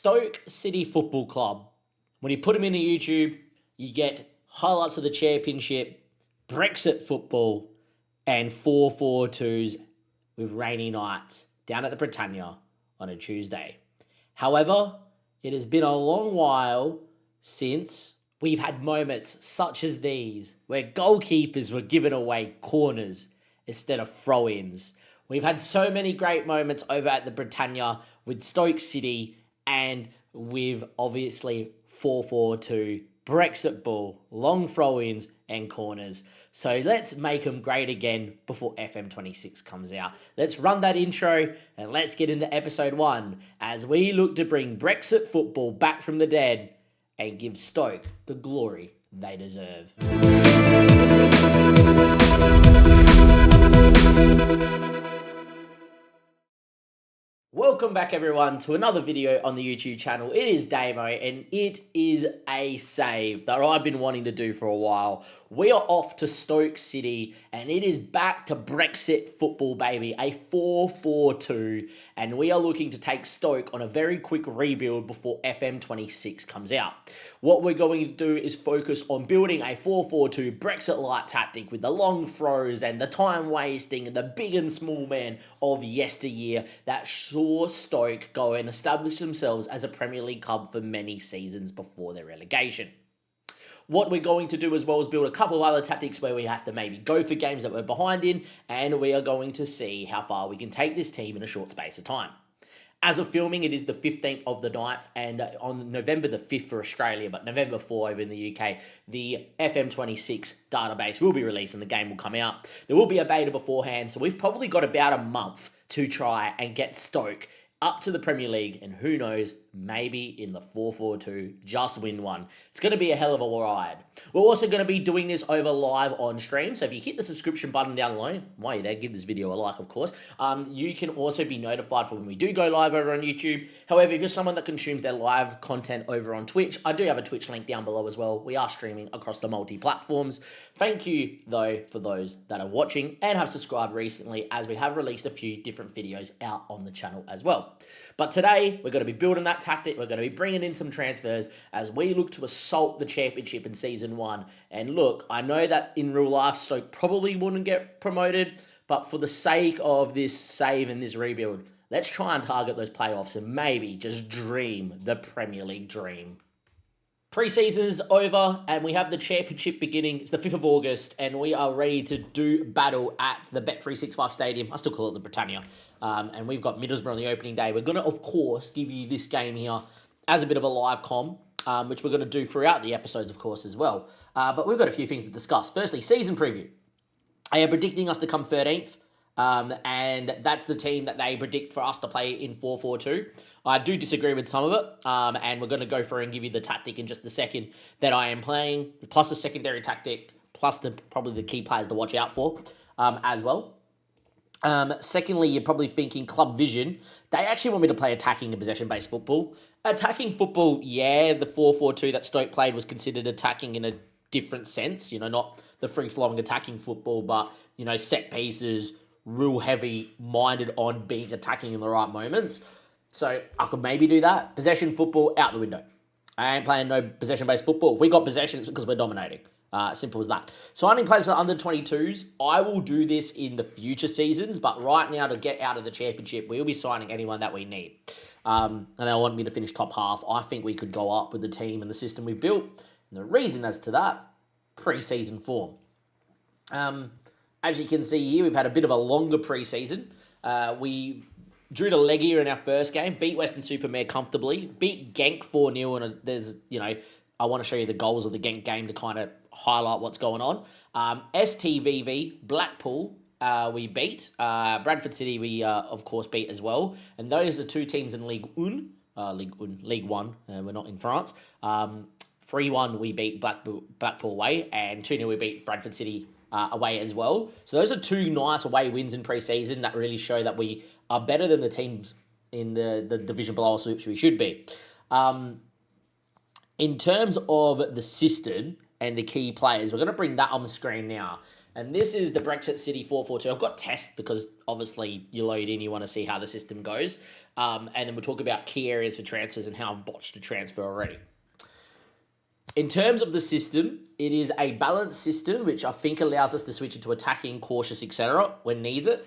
Stoke City Football Club. When you put them into YouTube, you get highlights of the championship, Brexit football, and 4-4-2s with rainy nights down at the Britannia on a Tuesday. However, it has been a long while since we've had moments such as these where goalkeepers were giving away corners instead of throw-ins. We've had so many great moments over at the Britannia with Stoke City and with obviously 4-4-2, Brexit ball, long throw-ins and corners. So let's make them great again before FM26 comes out. Let's run that intro and let's get into episode 1 as we look to bring Brexit football back from the dead and give Stoke the glory they deserve. Welcome back everyone to another video on the YouTube channel. It is Damo and it is a save that I've been wanting to do for a while. We are off to Stoke City and it is back to Brexit football, baby. A 4-4-2 and we are looking to take Stoke on a very quick rebuild before FM26 comes out. What we're going to do is focus on building a 4-4-2 Brexit light tactic with the long throws and the time wasting and the big and small man of yesteryear that saw Stoke go and establish themselves as a Premier League club for many seasons before their relegation. What we're going to do as well is build a couple of other tactics where we have to maybe go for games that we're behind in, and we are going to see how far we can take this team in a short space of time. As of filming, it is the 15th of the 9th, and on November the 5th for Australia, but November 4 over in the UK, the FM26 database will be released and the game will come out. There will be a beta beforehand, so we've probably got about a month to try and get Stoke up to the Premier League, and who knows, maybe in the 4-4-2, just win one. It's going to be a hell of a ride. We're also going to be doing this over live on stream, so if you hit the subscription button down below, while you're there, give this video a like, of course. You can also be notified for when we do go live over on YouTube. However, if you're someone that consumes their live content over on Twitch, I do have a Twitch link down below as well. We are streaming across the multi-platforms. Thank you, though, for those that are watching and have subscribed recently, as we have released a few different videos out on the channel as well. But today, we're going to be building that tactic. We're going to be bringing in some transfers as we look to assault the championship in Season 1. And look, I know that in real life, Stoke probably wouldn't get promoted, but for the sake of this save and this rebuild, let's try and target those playoffs and maybe just dream the Premier League dream. Pre-season is over and we have the championship beginning. It's the 5th of August and we are ready to do battle at the Bet365 Stadium. I still call it the Britannia. And we've got Middlesbrough on the opening day. We're going to, of course, give you this game here as a bit of a live com, which we're going to do throughout the episodes, of course, as well. But we've got a few things to discuss. Firstly, season preview. They are predicting us to come 13th. And that's the team that they predict for us to play in 4-4-2. I do disagree with some of it, and we're going to go through and give you the tactic in just a second that I am playing, plus the secondary tactic, plus probably the key players to watch out for as well. Secondly, you're probably thinking club vision. They actually want me to play attacking and possession-based football. Attacking football, yeah, the 4-4-2 that Stoke played was considered attacking in a different sense, not the free-flowing attacking football, but, set pieces, real heavy, minded on being attacking in the right moments. So I could maybe do that. Possession football, out the window. I ain't playing no possession-based football. If we got possession, it's because we're dominating. Simple as that. Signing players for under 22s, I will do this in the future seasons, but right now to get out of the championship, we'll be signing anyone that we need. And they want me to finish top half. I think we could go up with the team and the system we've built. And the reason as to that, pre-season form. As you can see here, we've had a bit of a longer pre-season. We drew to Legia in our first game, beat Western Supermare comfortably, beat Genk 4-0, and there's, I want to show you the goals of the Genk game to kind of highlight what's going on. STVV, Blackpool, we beat. Bradford City, we, of course, beat as well. And those are two teams in League 1. We're not in France. 3-1, we beat Blackpool away, and 2-0, we beat Bradford City away as well. So those are two nice away wins in pre-season that really show that we are better than the teams in the division below us, which we should be. In terms of the system and the key players, we're going to bring that on the screen now. And this is the Brexit City 4-4-2. I've got test because obviously you load in, you want to see how the system goes. And then we'll talk about key areas for transfers and how I've botched a transfer already. In terms of the system, it is a balanced system, which I think allows us to switch into attacking, cautious, etc. when needs it.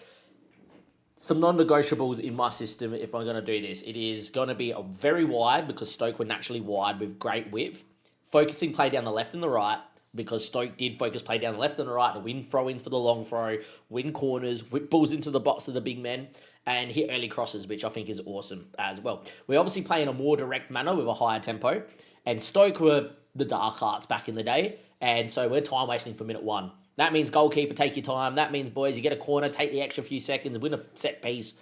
Some non-negotiables in my system if I'm going to do this. It is going to be a very wide because Stoke were naturally wide with great width. Focusing play down the left and the right because Stoke did focus play down the left and the right to win throw-ins for the long throw, win corners, whip balls into the box of the big men, and hit early crosses, which I think is awesome as well. We obviously play in a more direct manner with a higher tempo, and Stoke were the dark arts back in the day, and so we're time wasting for minute one. That means goalkeeper, take your time. That means, boys, you get a corner, take the extra few seconds, win a set piece,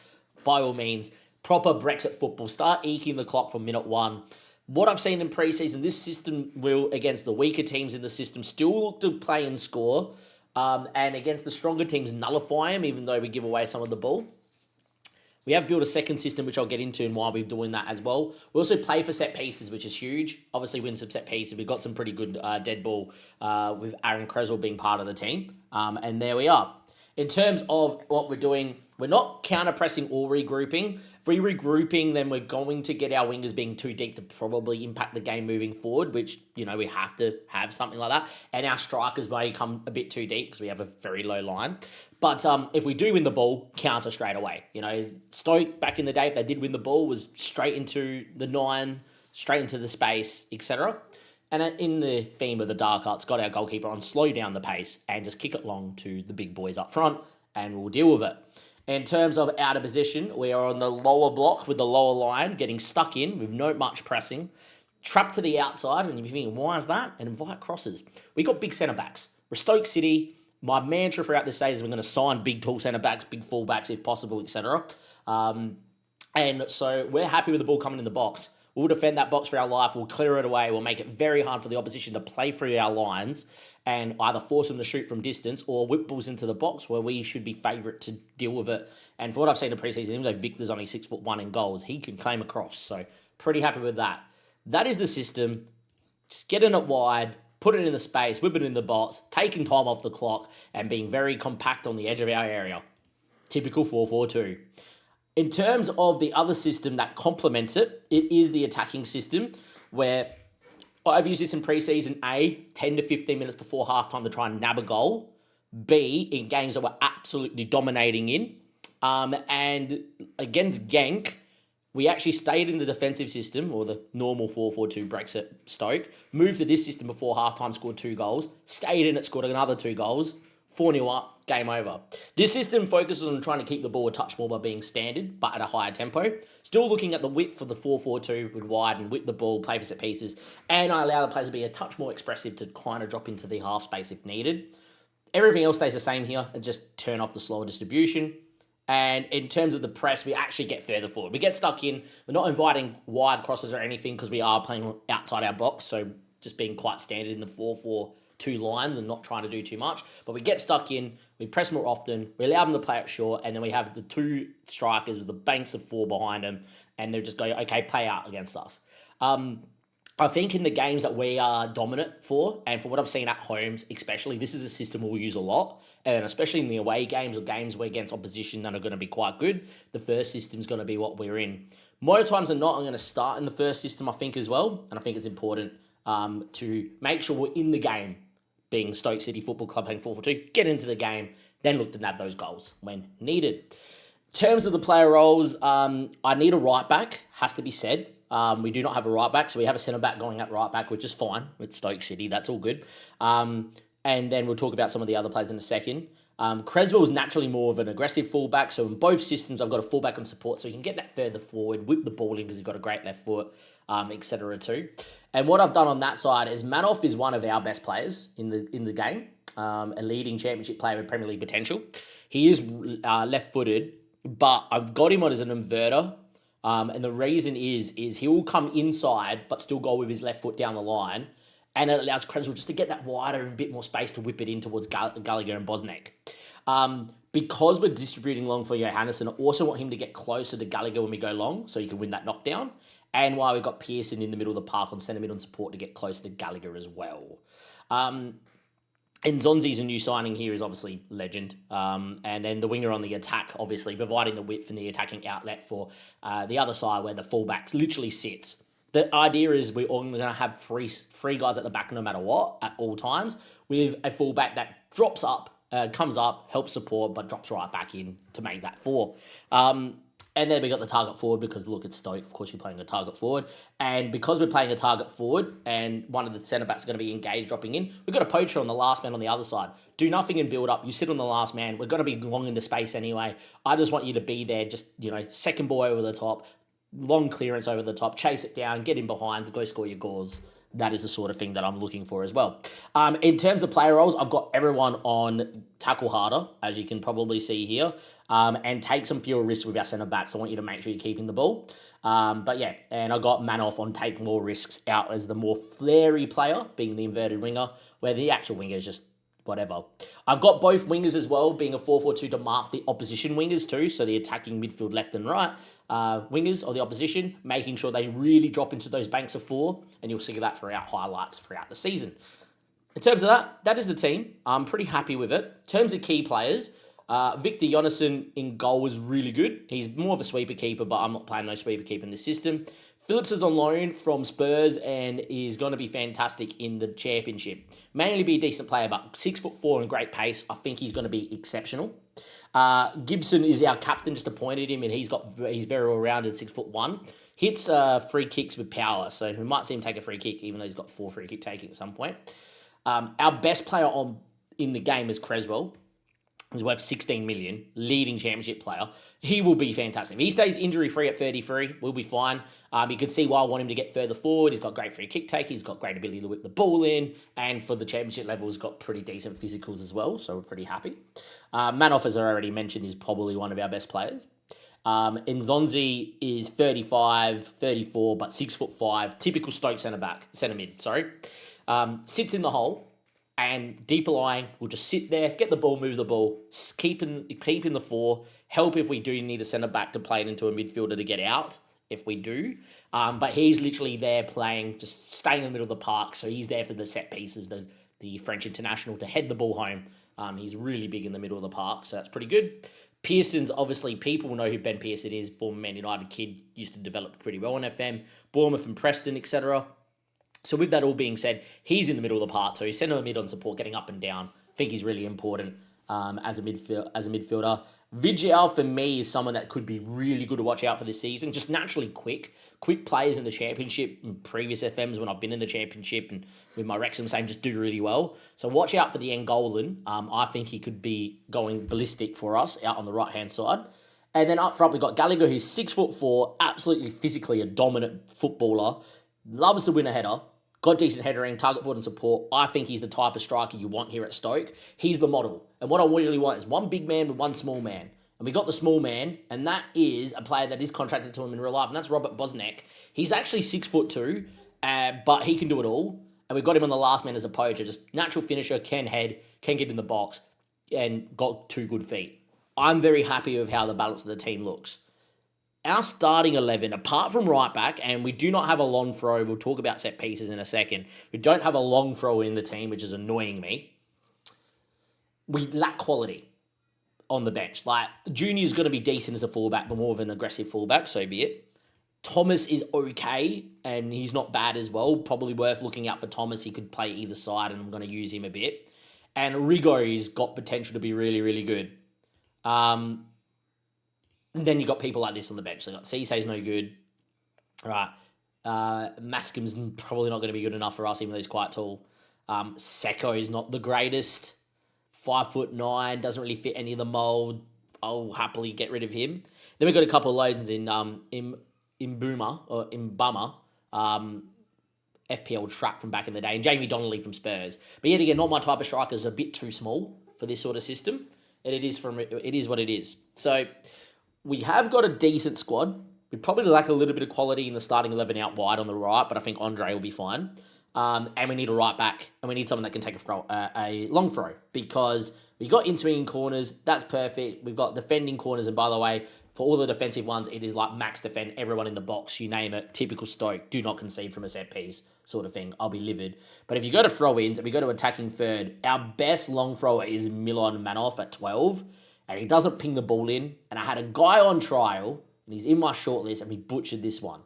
by all means. Proper Brexit football. Start eking the clock from minute one. What I've seen in preseason, this system will, against the weaker teams in the system, still look to play and score. And against the stronger teams, nullify them, even though we give away some of the ball. We have built a second system, which I'll get into and why we're doing that as well. We also play for set pieces, which is huge. Obviously, win some set pieces. We've got some pretty good dead ball with Aaron Creswell being part of the team. And there we are. In terms of what we're doing, we're not counter-pressing or regrouping. If we're regrouping, then we're going to get our wingers being too deep to probably impact the game moving forward, which, you know, we have to have something like that. And our strikers may come a bit too deep because we have a very low line. But if we do win the ball, counter straight away. You know, Stoke, back in the day, if they did win the ball, was straight into the 9, straight into the space, etc. And in the theme of the dark arts, got our goalkeeper on, slow down the pace and just kick it long to the big boys up front, and we'll deal with it. In terms of out of position, we are on the lower block with the lower line, getting stuck in with no much pressing, trapped to the outside, and you're thinking, why is that? And invite crosses. We got big centre backs. We're Stoke City. My mantra throughout this day is we're going to sign big tall centre backs, big full backs if possible, etc. And so we're happy with the ball coming in the box. We'll defend that box for our life. We'll clear it away. We'll make it very hard for the opposition to play through our lines and either force them to shoot from distance or whip balls into the box where we should be favourite to deal with it. And for what I've seen in preseason, even though Victor's only 6'1" in goals, he can claim a cross. So pretty happy with that. That is the system. Just getting it wide, put it in the space, whip it in the box, taking time off the clock, and being very compact on the edge of our area. Typical 4-4-2. In terms of the other system that complements it, it is the attacking system, where I've used this in preseason. A, 10 to 15 minutes before halftime to try and nab a goal. B, in games that we're absolutely dominating in. And against Genk, we actually stayed in the defensive system, or the normal 4-4-2 Brexit Stoke, moved to this system before halftime, scored 2 goals, stayed in it, scored another 2 goals, 4-0 up, game over. This system focuses on trying to keep the ball a touch more by being standard, but at a higher tempo. Still looking at the width for the 4-4-2 with wide and whip the ball, play for set pieces, and I allow the players to be a touch more expressive to kind of drop into the half space if needed. Everything else stays the same here, and just turn off the slower distribution. And in terms of the press, we actually get further forward. We get stuck in. We're not inviting wide crosses or anything because we are playing outside our box, so just being quite standard in the 4-4-2 lines and not trying to do too much. But we get stuck in, we press more often, we allow them to play it short, and then we have the 2 strikers with the banks of 4 behind them, and they're just going, okay, play out against us. I think in the games that we are dominant for, and for what I've seen at homes especially, this is a system we'll use a lot, and especially in the away games or games where against opposition that are going to be quite good, the first system is going to be what we're in. More times than not, I'm going to start in the first system, I think, as well, and I think it's important to make sure we're in the game, being Stoke City Football Club playing 4-4-2, get into the game, then look to nab those goals when needed. In terms of the player roles, I need a right back, has to be said. We do not have a right back, so we have a centre back going at right back, which is fine with Stoke City. That's all good. And then we'll talk about some of the other players in a second. Creswell is naturally more of an aggressive fullback, so in both systems, I've got a fullback on support, so he can get that further forward, whip the ball in because he's got a great left foot, etc. too. And what I've done on that side is Manoff is one of our best players in the game, a leading championship player with Premier League potential. He is left-footed, but I've got him on as an inverter. And the reason is he will come inside but still go with his left foot down the line, and it allows Creswell just to get that wider and a bit more space to whip it in towards Gallagher and Bosniak. Because we're distributing long for Johannesson, I also want him to get closer to Gallagher when we go long so he can win that knockdown, and while we've got Pearson in the middle of the park on centre mid on support to get close to Gallagher as well. And Zonzi's a new signing here is obviously legend. And then the winger on the attack, obviously, providing the width and the attacking outlet for the other side where the fullback literally sits. The idea is we're all going to have three guys at the back no matter what at all times, with a fullback that drops up, comes up, helps support, but drops right back in to make that four. And then we got the target forward because look, it's Stoke. Of course, you're playing a target forward. And because we're playing a target forward and one of the centre backs are going to be engaged dropping in, we've got a poacher on the last man on the other side. Do nothing and build up. You sit on the last man. We're going to be long into space anyway. I just want you to be there, just, second ball over the top, long clearance over the top, chase it down, get in behind, go score your goals. That is the sort of thing that I'm looking for as well. In terms of player roles, I've got everyone on tackle harder, as you can probably see here, and take some fewer risks with our centre backs. I want you to make sure you're keeping the ball. But yeah, and I got man off on take more risks out as the more flary player, being the inverted winger, where the actual winger is just whatever. I've got both wingers as well, being a 4-4-2 to mark the opposition wingers too, so the attacking midfield left and right wingers of the opposition, making sure they really drop into those banks of four, and you'll see that throughout highlights throughout the season. In terms of that is the team. I'm pretty happy with it. In terms of key players, Victor Jonasson in goal was really good. He's more of a sweeper keeper, but I'm not playing no sweeper keeper in this system. Phillips is on loan from Spurs and is going to be fantastic in the championship. Mainly be a decent player, but 6'4" and great pace. I think he's going to be exceptional. Gibson is our captain, just appointed him, and he's very well rounded, 6'1". Hits free kicks with power, so we might see him take a free kick, even though he's got 4 free kick taking at some point. Our best player in the game is Creswell. He's worth 16 million, leading championship player. He will be fantastic. If he stays injury-free at 33, we'll be fine. You can see why I want him to get further forward. He's got great free kick take. He's got great ability to whip the ball in. And for the championship level, he's got pretty decent physicals as well, so we're pretty happy. Manoff, as I already mentioned, is probably one of our best players. Nzonzi is 35, 34, but 6'5", typical Stoke centre mid, sits in the hole. And deeper lying will just sit there, get the ball, move the ball, keep in the four, help if we do need a centre back to play it into a midfielder to get out, if we do. But he's literally there playing, just staying in the middle of the park. So he's there for the set pieces, the French international, to head the ball home. He's really big in the middle of the park, so that's pretty good. Pearson's, obviously, people know who Ben Pearson is, former Man United kid, used to develop pretty well in FM, Bournemouth and Preston, etc. So with that all being said, he's in the middle of the park, so he's centre mid on support, getting up and down. I think he's really important as a midfielder. Vigil, for me, is someone that could be really good to watch out for this season. Just naturally quick players in the championship, in previous FMs when I've been in the championship and with my Wrexham same, just do really well. So watch out for the Angolan. I think he could be going ballistic for us out on the right-hand side. And then up front, we've got Gallagher, who's 6'4", absolutely physically a dominant footballer. Loves to win a header, got decent headering, target forward and support. I think he's the type of striker you want here at Stoke. He's the model. And what I really want is one big man with one small man. And we got the small man, and that is a player that is contracted to him in real life, and that's Robert Bosniak. He's actually 6'2", but he can do it all. And we've got him on the last man as a poacher, just natural finisher, can head, can get in the box, and got 2 good feet. I'm very happy with how the balance of the team looks. Our starting 11, apart from right back, and we do not have a long throw, we'll talk about set pieces in a second. We don't have a long throw in the team, which is annoying me. We lack quality on the bench. Like, Junior's going to be decent as a fullback, but more of an aggressive fullback, so be it. Thomas is okay, and he's not bad as well. Probably worth looking out for Thomas. He could play either side, and I'm going to use him a bit. And Rigo's got potential to be really, really good. And then you got people like this on the bench. So you got Cisse's no good. All right. Mascom's probably not going to be good enough for us, even though he's quite tall. Seko is not the greatest. 5'9", doesn't really fit any of the mould. I'll happily get rid of him. Then we've got a couple of loans in Mbama, FPL trap from back in the day, and Jamie Donnelly from Spurs. But yet again, not my type of striker, is a bit too small for this sort of system. And it is what it is. So we have got a decent squad. We probably lack a little bit of quality in the starting 11 out wide on the right, but I think Andre will be fine. And we need a right back, and we need someone that can take a long throw, because we got in-swinging corners. That's perfect. We've got defending corners, and by the way, For all the defensive ones, it is like max defend everyone in the box, you name it. Typical Stoke, do not concede from a set piece sort of thing. I'll be livid. But if you go to throw-ins and we go to attacking third, our best long thrower is Milan Manoff at 12, and he doesn't ping the ball in. And I had a guy on trial, and he's in my shortlist, and we butchered this one.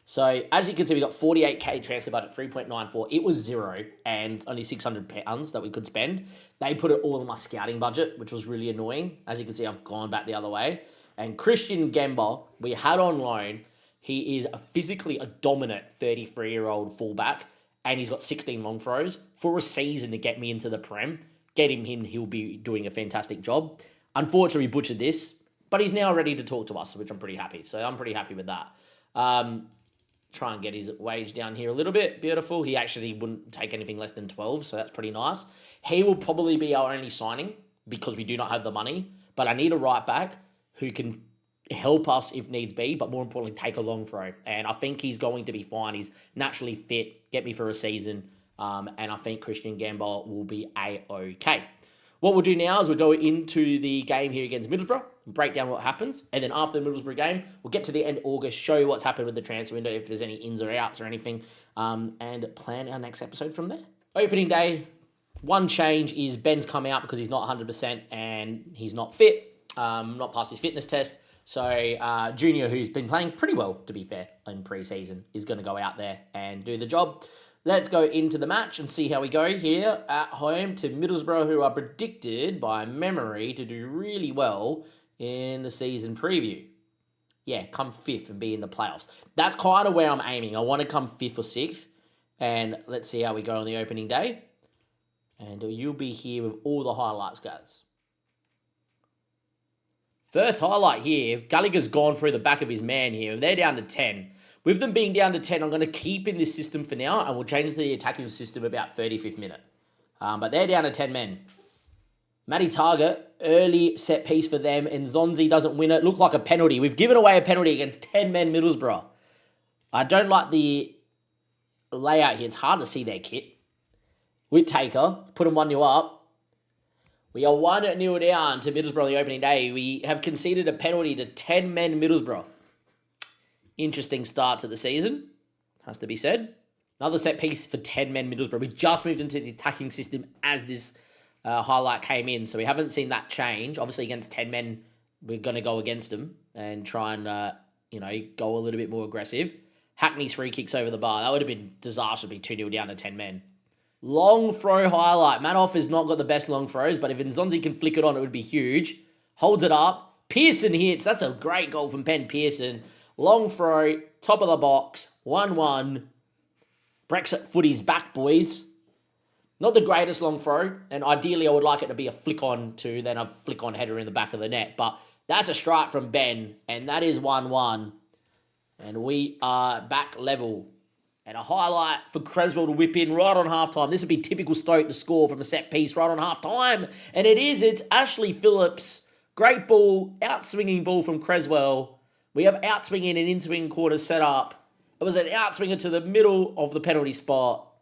So as you can see, we got 48k transfer budget, 3.94. It was zero and only £600 that we could spend. They put it all in my scouting budget, which was really annoying. As you can see, I've gone back the other way. And Christian Gamba, we had on loan. He is physically a dominant 33-year-old fullback, and he's got 16 long throws. For a season to get me into the Prem, get him in, he'll be doing a fantastic job. Unfortunately, we butchered this, but he's now ready to talk to us, which I'm pretty happy. So I'm pretty happy with that. Try and get his wage down here a little bit. Beautiful. He actually wouldn't take anything less than 12, so that's pretty nice. He will probably be our only signing because we do not have the money, but I need a right back who can help us if needs be, but more importantly, take a long throw. And I think he's going to be fine. He's naturally fit, get me for a season, and I think Christian Gamba will be A-okay. What we'll do now is we'll go into the game here against Middlesbrough, break down what happens, and then after the Middlesbrough game, we'll get to the end of August, show you what's happened with the transfer window, if there's any ins or outs or anything, and plan our next episode from there. Opening day, one change is Ben's come out because he's not 100% and he's not fit, not passed his fitness test. So Junior, who's been playing pretty well, to be fair, in pre-season, is going to go out there and do the job. Let's go into the match and see how we go here at home to Middlesbrough, who are predicted by memory to do really well in the season preview. Yeah, come 5th and be in the playoffs. That's kind of where I'm aiming. I want to come 5th or 6th. And let's see how we go on the opening day. And you'll be here with all the highlights, guys. First highlight here, Gallagher's gone through the back of his man here. They're down to 10. With them being down to 10, I'm going to keep in this system for now, and we'll change the attacking system about 35th minute. But they're down to 10 men. Matty Target, early set piece for them, and Zonzi doesn't win it. Looked like a penalty. We've given away a penalty against 10 men Middlesbrough. I don't like the layout here. It's hard to see their kit. Whittaker, put them 1-0 up. We are 1-0 down to Middlesbrough on the opening day. We have conceded a penalty to 10 men Middlesbrough. Interesting start to the season, has to be said. Another set piece for 10 men Middlesbrough. We just moved into the attacking system as this highlight came in, so we haven't seen that change. Obviously, against 10 men, we're going to go against them and try and, go a little bit more aggressive. Hackney's free kicks over the bar. That would have been disastrous to be 2-0 down to 10 men. Long throw highlight. Manoff has not got the best long throws, but if Nzonzi can flick it on, it would be huge. Holds it up. Pearson hits. That's a great goal from Ben Pearson. Long throw, top of the box, 1-1. Brexit footy's back, boys. Not the greatest long throw, and ideally I would like it to be a flick-on too, then a flick-on header in the back of the net. But that's a strike from Ben, and that is 1-1. And we are back level. And a highlight for Creswell to whip in right on halftime. This would be typical Stoke to score from a set piece right on halftime. And it is. It's Ashley Phillips. Great ball, out-swinging ball from Creswell. We have out-swinging and in-swing quarters set up. It was an out-swinger to the middle of the penalty spot.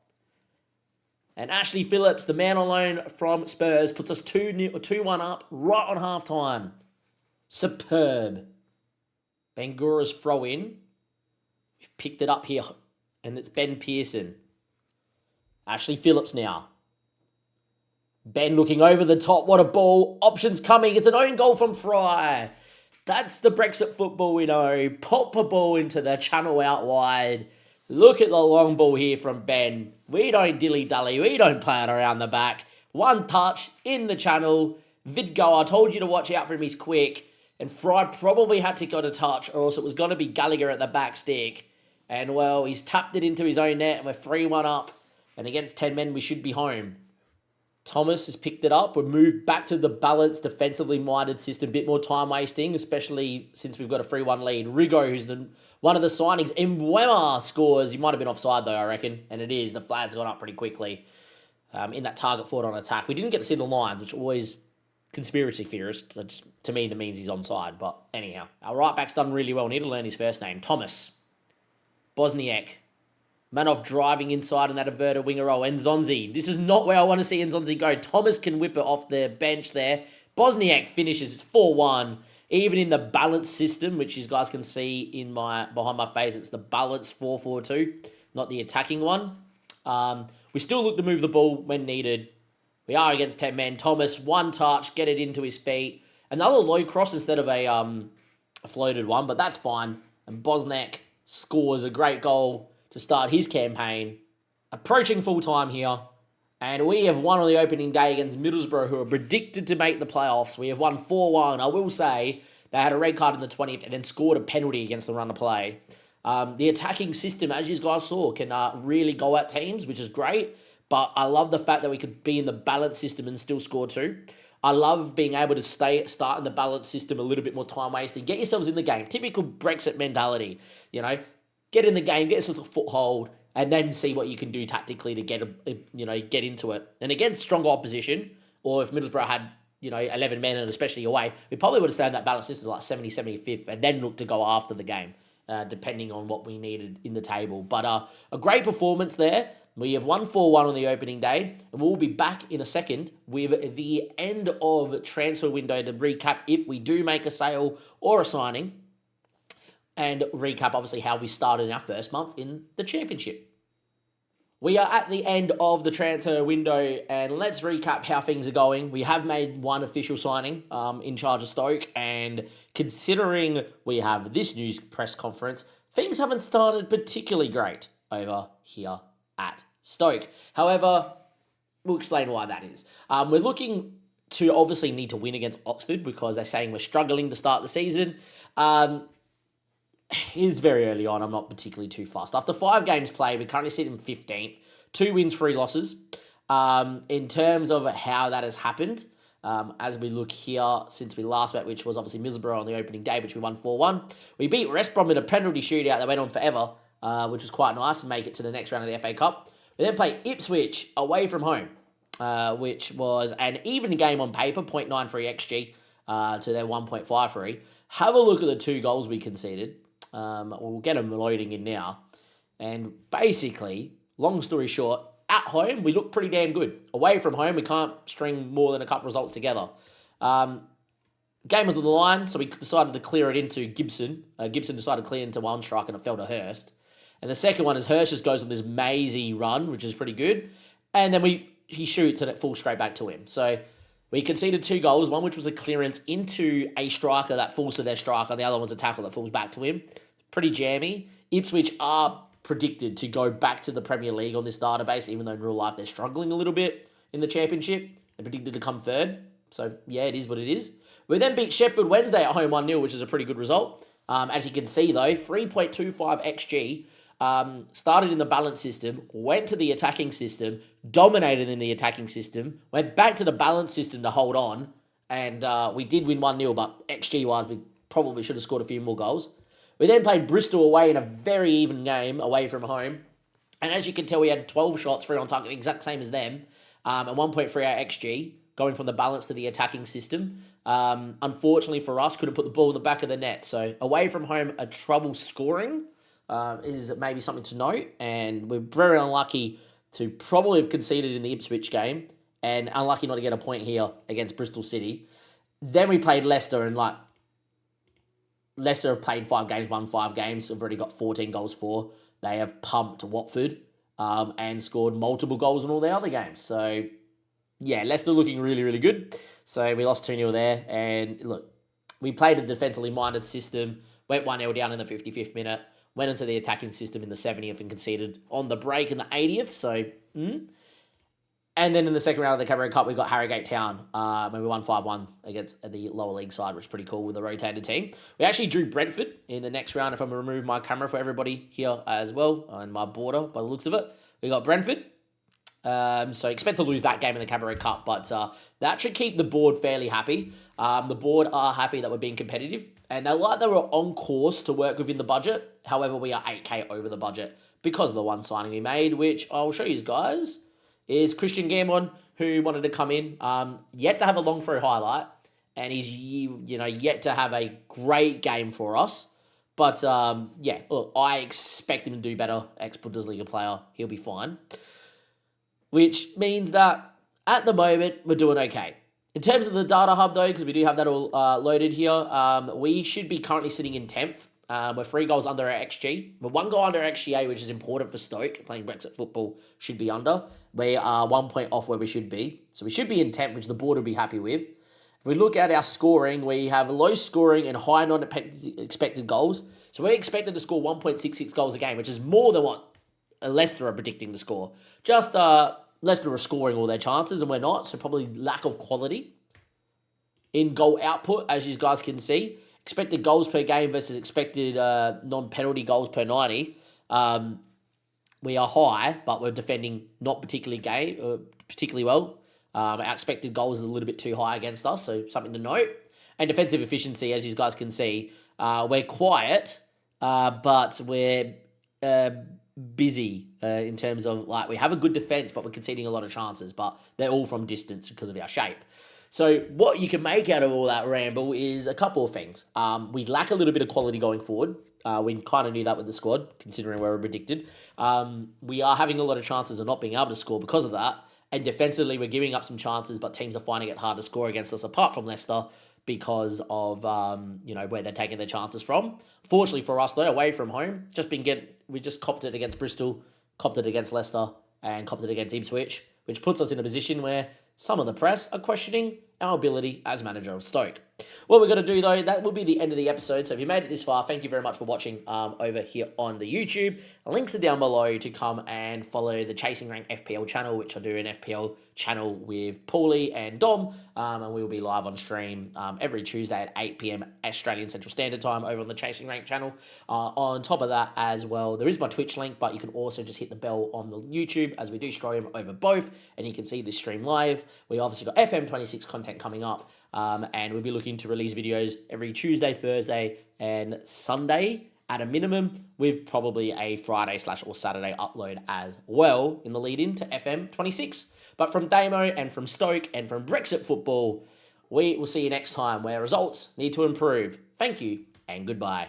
And Ashley Phillips, the man on loan from Spurs, puts us 2-1 up right on halftime. Superb. Bangura's throw in. We've picked it up here. And it's Ben Pearson. Ashley Phillips now. Ben looking over the top. What a ball. Options coming. It's an own goal from Fry. That's the Brexit football we know. Pop a ball into the channel out wide. Look at the long ball here from Ben. We don't dilly-dally. We don't play it around the back. One touch in the channel. Vidgo, I told you to watch out for him. He's quick. And Fry probably had to go to touch, or else it was going to be Gallagher at the back stick. And, well, he's tapped it into his own net, and we're 3-1 up. And against 10 men, we should be home. Thomas has picked it up. We've moved back to the balanced, defensively minded system. A bit more time wasting, especially since we've got a 3-1 lead. Rigo, who's one of the signings. Mbwema scores. He might have been offside, though, I reckon. And it is. The flag's gone up pretty quickly in that target forward on attack. We didn't get to see the lines, which always conspiracy theorist. To me, that means he's onside. But anyhow, our right back's done really well. Need to learn his first name. Thomas. Bosniak. Manoff driving inside in that averted winger role. Nzonzi. This is not where I want to see Nzonzi go. Thomas can whip it off the bench there. Bosniak finishes. It's 4-1. Even in the balanced system, which you guys can see in my behind my face, it's the balanced 4-4-2, not the attacking one. We still look to move the ball when needed. We are against 10 men. Thomas, one touch, get it into his feet. Another low cross instead of a floated one, but that's fine. And Bosniak scores a great goal to start his campaign. Approaching full time here. And we have won on the opening day against Middlesbrough, who are predicted to make the playoffs. We have won 4-1. I will say they had a red card in the 20th and then scored a penalty against the run of play. The attacking system, as you guys saw, can really go at teams, which is great. But I love the fact that we could be in the balanced system and still score too. I love being able to start in the balanced system a little bit more time wasting. Get yourselves in the game. Typical Brexit mentality, Get in the game, get yourself a foothold, and then see what you can do tactically to get into it. And against stronger opposition, or if Middlesbrough had 11 men and especially away, we probably would have stayed in that balanced system like 70, 75th, and then look to go after the game, depending on what we needed in the table. But a great performance there. We have won 4-1 on the opening day, and we'll be back in a second with the end of transfer window to recap if we do make a sale or a signing, and recap obviously how we started in our first month in the championship. We are at the end of the transfer window, and let's recap how things are going. We have made one official signing in charge of Stoke, and considering we have this news press conference, things haven't started particularly great over here at Stoke. However, we'll explain why that is. We're looking to obviously need to win against Oxford because they're saying we're struggling to start the season. It's very early on. I'm not particularly too fast. After 5 games played, we currently sit in 15th. 2 wins, 3 losses. In terms of how that has happened, as we look here since we last met, which was obviously Middlesbrough on the opening day, which we won 4-1. We beat West Brom in a penalty shootout that went on forever, which was quite nice, and make it to the next round of the FA Cup. We then play Ipswich away from home, which was an even game on paper, 0.93 XG to their 1.53. Have a look at the 2 goals we conceded. We'll get them loading in now. And basically, long story short, at home, we look pretty damn good. Away from home, we can't string more than a couple results together. Game was on the line, so we decided to clear it into Gibson. Gibson decided to clear into one strike, and it fell to Hurst. And the second one is Hurst just goes on this mazy run, which is pretty good. And then he shoots, and it falls straight back to him. So we conceded 2 goals, one which was a clearance into a striker that falls to their striker, and the other one's a tackle that falls back to him. Pretty jammy. Ipswich are predicted to go back to the Premier League on this database, even though in real life they're struggling a little bit in the Championship. They're predicted to come third. So, yeah, it is what it is. We then beat Sheffield Wednesday at home 1-0, which is a pretty good result. As you can see, though, 3.25 XG. Started in the balance system, went to the attacking system, dominated in the attacking system, went back to the balance system to hold on, and we did win 1-0, but XG-wise, we probably should have scored a few more goals. We then played Bristol away in a very even game away from home. And as you can tell, we had 12 shots, 3 on target, exact same as them, and 1.38 XG, going from the balance to the attacking system. Unfortunately for us, couldn't put the ball in the back of the net. So away from home, a trouble scoring is maybe something to note. And we're very unlucky to probably have conceded in the Ipswich game, and unlucky not to get a point here against Bristol City. Then we played Leicester, and Leicester have played 5 games, won 5 games. They've already got 14 goals for. They have pumped Watford and scored multiple goals in all their other games. So, yeah, Leicester looking really, really good. So we lost 2-0 there. And, look, we played a defensively minded system, went 1-0 down in the 55th minute, went into the attacking system in the 70th and conceded on the break in the 80th. So, And then in the second round of the Cabaret Cup, we got Harrogate Town, when we won 5-1 against the lower league side, which is pretty cool with the rotated team. We actually drew Brentford in the next round, if I'm going to remove my camera for everybody here as well, and my border by the looks of it. We got Brentford. So expect to lose that game in the Cabaret Cup, but that should keep the board fairly happy. The board are happy that we're being competitive, and they like that we're on course to work within the budget. However, we are 8K over the budget because of the one signing we made, which I'll show you guys. Is Christian Gambon, who wanted to come in, yet to have a long throw highlight, and he's yet to have a great game for us. But look, I expect him to do better. Ex-Bundesliga player, he'll be fine. Which means that at the moment we're doing okay. In terms of the data hub, though, because we do have that all loaded here, we should be currently sitting in 10th. We're 3 goals under our XG. We're 1 goal under our XGA, which is important for Stoke. Playing Brexit football should be under. We are 1 point off where we should be. So we should be in 10th, which the board will be happy with. If we look at our scoring, we have low scoring and high non-expected goals. So we're expected to score 1.66 goals a game, which is more than what Leicester are predicting to score. Just Leicester are scoring all their chances, and we're not, so probably lack of quality in goal output, as you guys can see. Expected goals per game versus expected non-penalty goals per 90. We are high, but we're defending not particularly well. Our expected goals is a little bit too high against us, so something to note. And defensive efficiency, as you guys can see, we're quiet, but we're busy in terms of, like, we have a good defense, but we're conceding a lot of chances, but they're all from distance because of our shape. So what you can make out of all that ramble is a couple of things. We lack a little bit of quality going forward. We kind of knew that with the squad, considering where we're predicted. We are having a lot of chances of not being able to score because of that. And defensively, we're giving up some chances, but teams are finding it hard to score against us, apart from Leicester, because of where they're taking their chances from. Fortunately for us, though, away from home, we just copped it against Bristol, copped it against Leicester, and copped it against Ipswich, which puts us in a position where some of the press are questioning our ability as manager of Stoke. What we're going to do, though, that will be the end of the episode. So if you made it this far, thank you very much for watching over here on the YouTube. Links are down below to come and follow the Chasing Rank FPL channel, which I do an FPL channel with Paulie and Dom. And we will be live on stream every Tuesday at 8 p.m. Australian Central Standard Time over on the Chasing Rank channel. On top of that as well, there is my Twitch link, but you can also just hit the bell on the YouTube, as we do stream over both, and you can see this stream live. We obviously got FM26 content coming up. And we'll be looking to release videos every Tuesday, Thursday, and Sunday at a minimum, with probably a Friday / or Saturday upload as well in the lead in to FM26. But from Damo and from Stoke and from Brexit football, we will see you next time, where results need to improve. Thank you and goodbye.